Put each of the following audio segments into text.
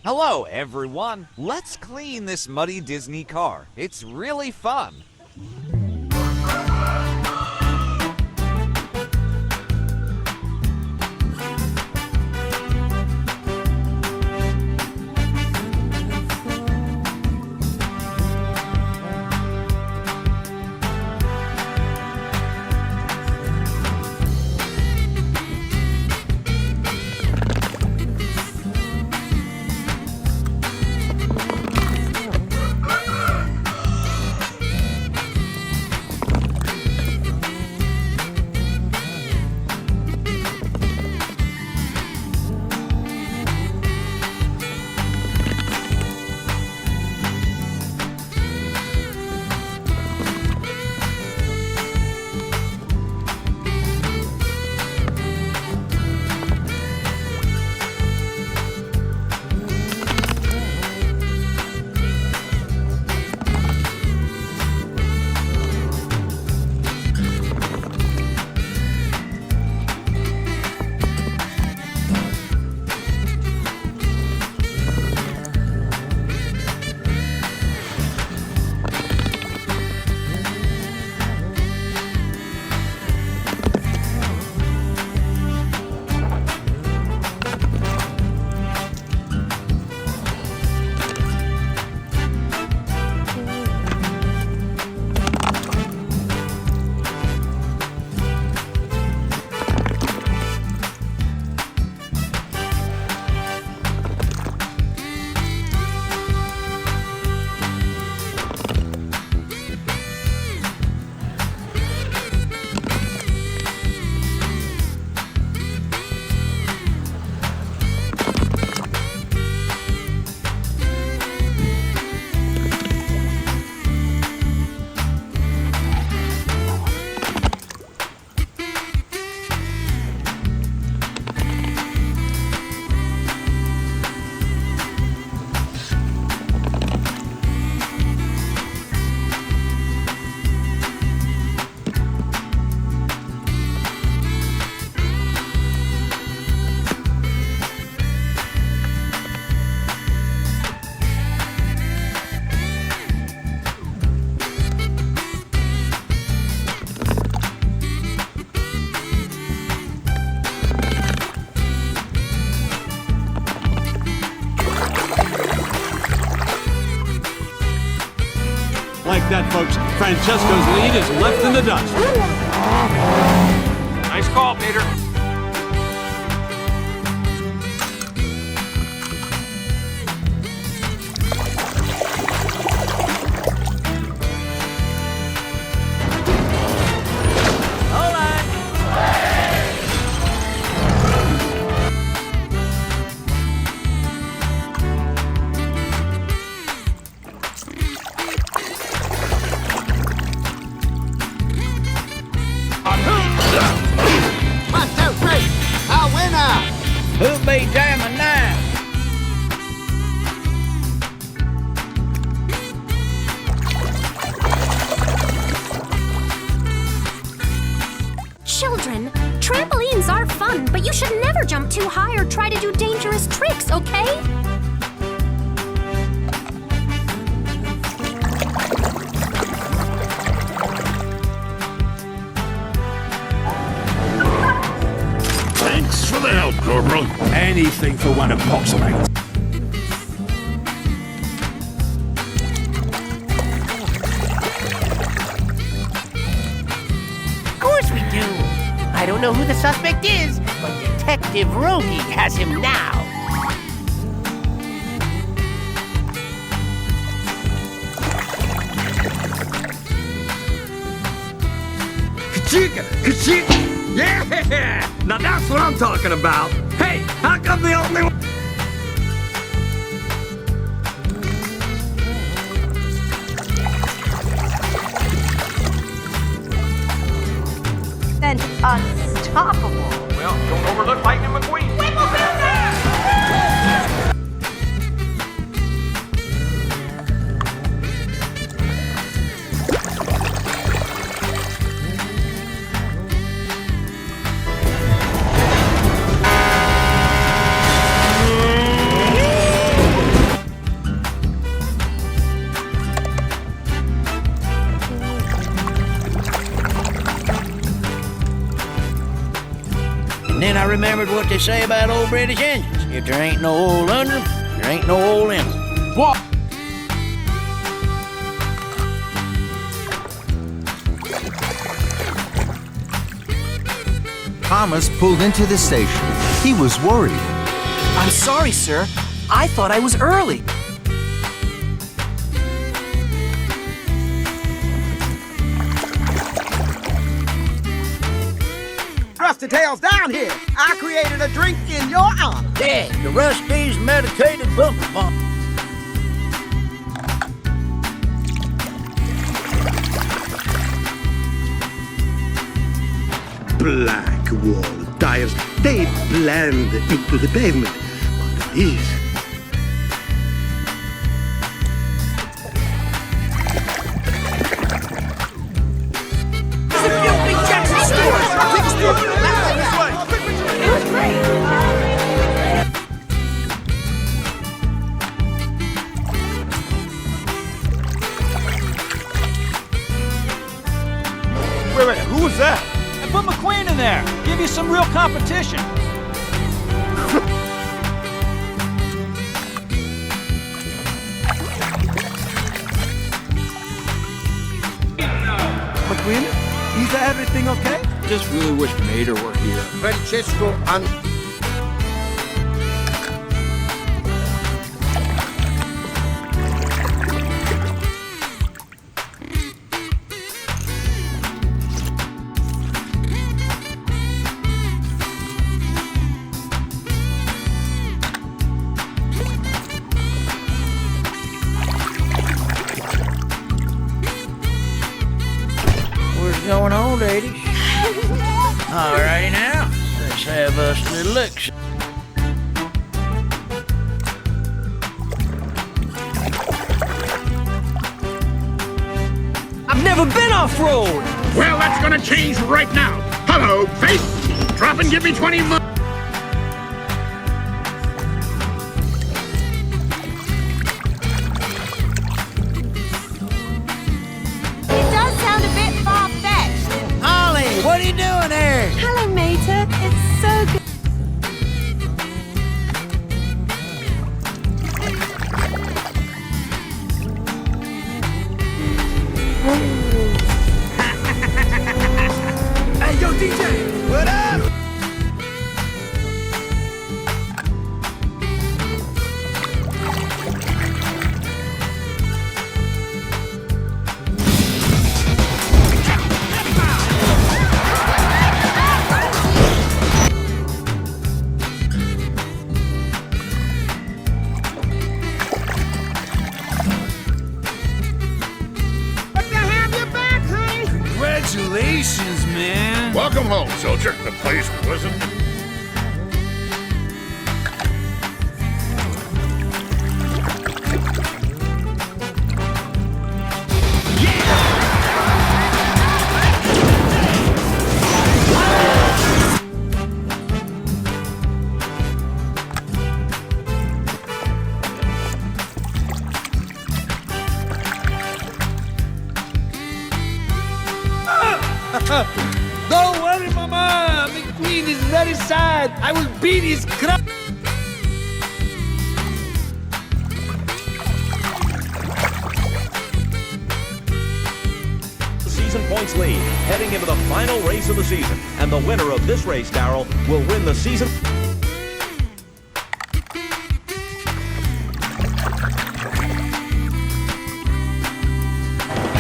Hello, everyone. Let's clean this muddy Disney car. It's really fun. Like that, folks, Francesco's lead is left in the dust. Nice call, Peter. Who'll be jamming now? Children, trampolines are fun, but you should never jump too high or try to do dangerous tricks, okay? Thanks for the help, Corporal. Anything for one of Pop's mates. Of course we do. I don't know who the suspect is, but Detective Rogie has him now. Ka-chicka! Ka-chicka! Yeah! Now that's what I'm talking about. Hey, how come the only one? And unstoppable. Well, don't overlook Lightning McQueen. remembered what they say about old British engines. If there ain't no oil under 'em, there ain't no oil in 'em. What? Thomas pulled into the station. He was worried. I'm sorry, sir. I thought I was early. Rusty Tails down here. I created a drink in your honor. Yeah, the Rusty's meditated bumper bump. Black wall tires, they blend into the pavement. But these... Wait, who was that? And put McQueen in there. Give you some real competition. McQueen, is everything okay? Just really wish Mater were here. Francesco and... What's going on, ladies? Alrighty now, let's have us a little look. I've never been off-road. Well, that's gonna change right now. Hello, face. Drop and give me 20 months. It does sound a bit far-fetched. Ollie, what are you doing there? Hello, Mater. It's so good. Hey, yo, DJ! What up? Congratulations, man. Welcome home, soldier. The place wasn't. Don't worry, Mama. McQueen is very sad. I will beat his crap. Season points lead, heading into the final race of the season. And the winner of this race, Darryl, will win the season.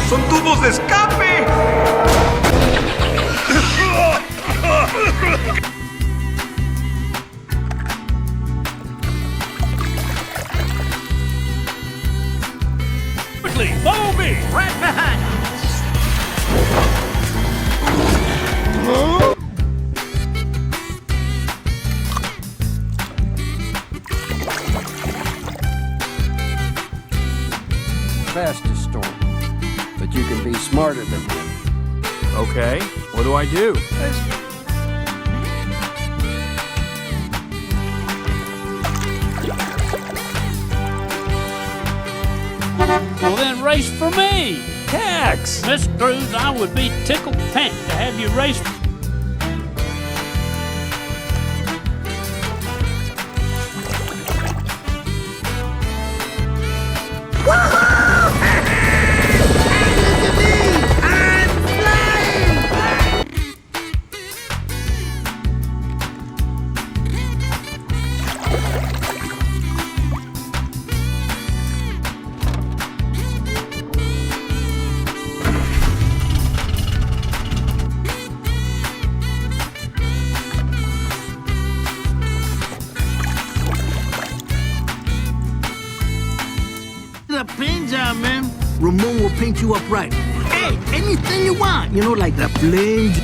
¡Son tubos de escape! Quickly, follow me. Right behind you. Fastest storm. But you can be smarter than him. Okay, what do I do? Well, then race for me. Cax. Miss Cruz, I would be tickled pink to have you race. the paint job, man. Ramon will paint you up right. Hey, anything you want. You know, like the flames.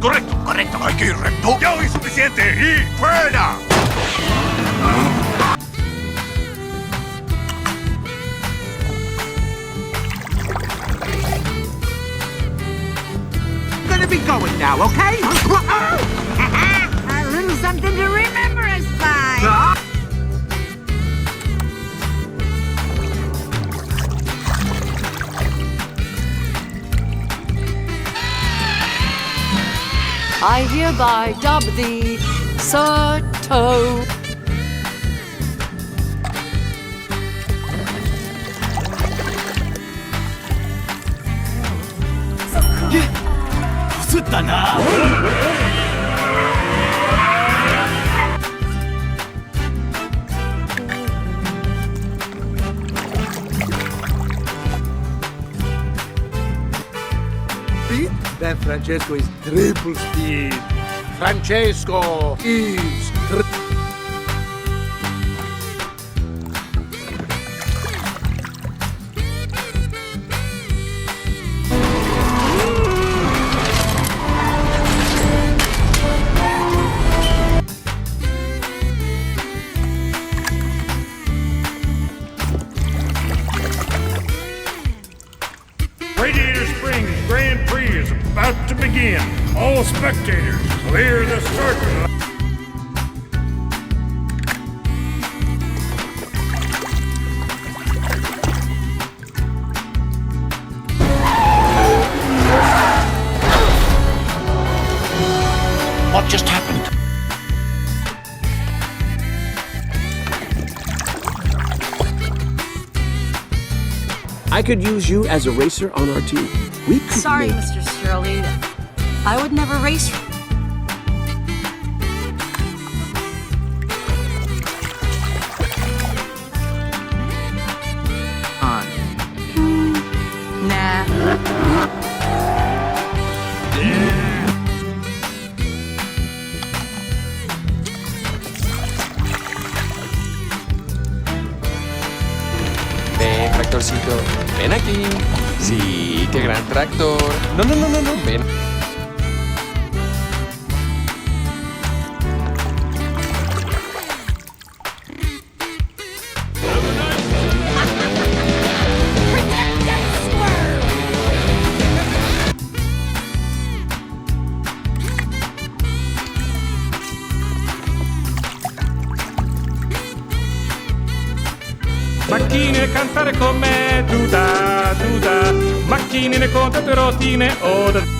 Correcto, correcto. Hay que ir recto. Ya oí suficiente. ¡Y fuera! Gonna be going now, okay? A little something to remember us by. I hereby dub thee Sir Toe. See? That Francesco is triple speed. Francesco is Radiator Springs Grand Prix is about to begin. All spectators, clear the circuit. What just happened? I could use you as a racer on our team. We could Sorry, make... Mr. Shirley. I would never race. Nah. Ven, tractorcito, ven aquí. Sí, qué gran tractor. No, ven. Macchine cantare con me, tuta, tuta. Macchine ne conta rotine, oh da...